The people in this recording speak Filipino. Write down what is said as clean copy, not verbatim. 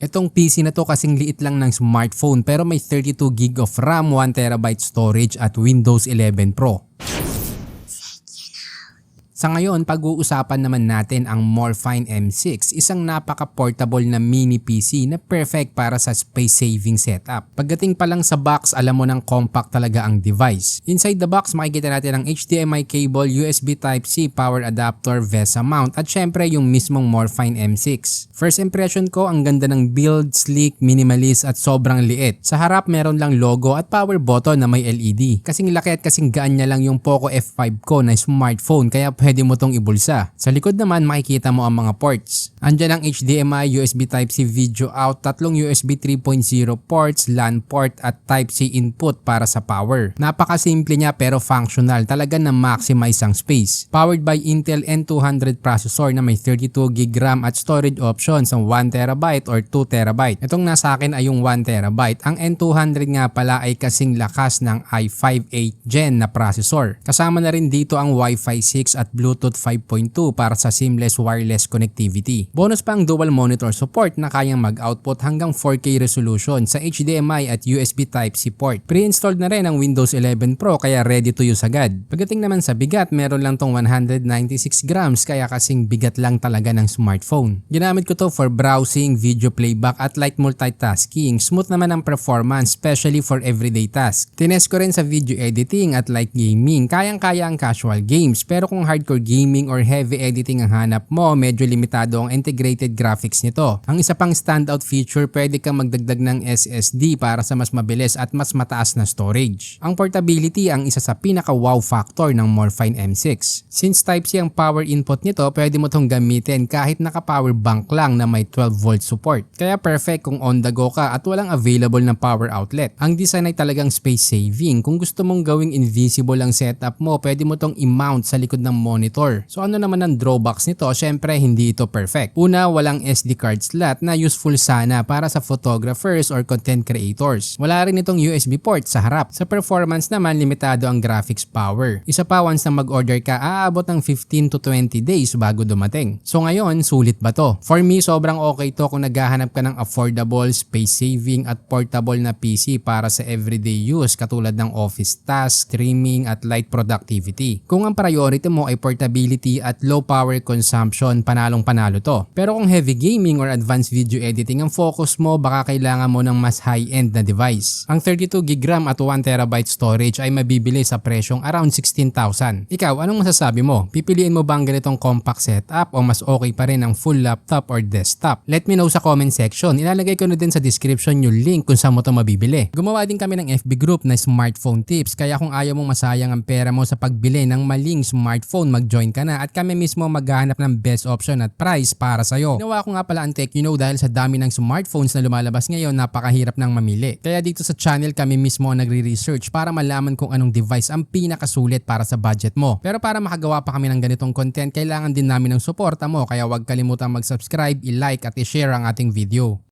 Itong PC na to kasing liit lang ng smartphone pero may 32GB of RAM, 1TB storage at Windows 11 Pro. Sa ngayon, pag-uusapan naman natin ang Morphine M6, isang napaka-portable na mini PC na perfect para sa space-saving setup. Pagdating pa lang sa box, alam mo nang compact talaga ang device. Inside the box, makikita natin ang HDMI cable, USB Type-C, power adapter, VESA mount, at syempre yung mismong Morphine M6. First impression ko, ang ganda ng build, sleek, minimalist at sobrang liit. Sa harap, meron lang logo at power button na may LED. Kasing laki at kasing gaan niya lang yung Poco F5 ko na smartphone, kaya pwede mo tong ibulsa. Sa likod naman makikita mo ang mga ports. Andyan ang HDMI, USB Type-C video out, tatlong USB 3.0 ports, LAN port at Type-C input para sa power. Napakasimple niya pero functional, talaga na maximize ang space. Powered by Intel N200 processor na may 32GB RAM at storage options ng 1TB or 2TB. Itong nasa akin ay yung 1TB. Ang N200 nga pala ay kasing lakas ng i5 8th Gen na processor. Kasama na rin dito ang Wi-Fi 6 at Bluetooth 5.2 para sa seamless wireless connectivity. Bonus pa ang dual monitor support na kayang mag-output hanggang 4K resolution sa HDMI at USB Type-C port. Pre-installed na rin ang Windows 11 Pro kaya ready to use agad. Pagdating naman sa bigat, meron lang tong 196 grams kaya kasing bigat lang talaga ng smartphone. Ginamit ko to for browsing, video playback at light multitasking. Smooth naman ang performance, especially for everyday tasks. Tinest ko rin sa video editing at light gaming. Kayang-kaya ang casual games pero kung hardcore gaming or heavy editing ang hanap mo, medyo limitado ang integrated graphics nito. Ang isa pang standout feature, pwede kang magdagdag ng SSD para sa mas mabilis at mas mataas na storage. Ang portability ang isa sa pinaka-wow factor ng Morphine M6. Since Type-C ang power input nito, pwede mo itong gamitin kahit naka-power bank lang na may 12V support. Kaya perfect kung on the go ka at walang available na power outlet. Ang design ay talagang space saving. Kung gusto mong gawing invisible ang setup mo, pwede mo itong i-mount sa likod ng monitor. So ano naman ang drawbacks nito? Syempre hindi ito perfect. Una, walang SD card slot na useful sana para sa photographers or content creators. Wala rin itong USB port sa harap. Sa performance naman, limitado ang graphics power. Isa pa, once na mag-order ka, aabot ng 15 to 20 days bago dumating. So ngayon, sulit ba to? For me, sobrang okay to kung naghahanap ka ng affordable, space saving at portable na PC para sa everyday use katulad ng office tasks, streaming at light productivity. Kung ang priority mo ay portability at low power consumption, panalong-panalo to. Pero kung heavy gaming or advanced video editing ang focus mo, baka kailangan mo ng mas high-end na device. Ang 32GB RAM at 1TB storage ay mabibili sa presyong around 16,000. Ikaw, anong masasabi mo? Pipiliin mo bang ganitong compact setup o mas okay pa rin ang full laptop or desktop? Let me know sa comment section. Ilalagay ko na din sa description yung link kung saan mo to mabibili. Gumawa din kami ng FB group na smartphone tips, kaya kung ayaw mong masayang ang pera mo sa pagbili ng maling smartphone, mag-join ka na at kami mismo maghahanap ng best option at price para sa'yo. Ginawa ko nga pala ang Tech You Know dahil sa dami ng smartphones na lumalabas ngayon, napakahirap nang mamili. Kaya dito sa channel kami mismo nagre-research para malaman kung anong device ang pinakasulit para sa budget mo. Pero para makagawa pa kami ng ganitong content, kailangan din namin ng suporta mo, kaya huwag kalimutang mag-subscribe, i-like at i-share ang ating video.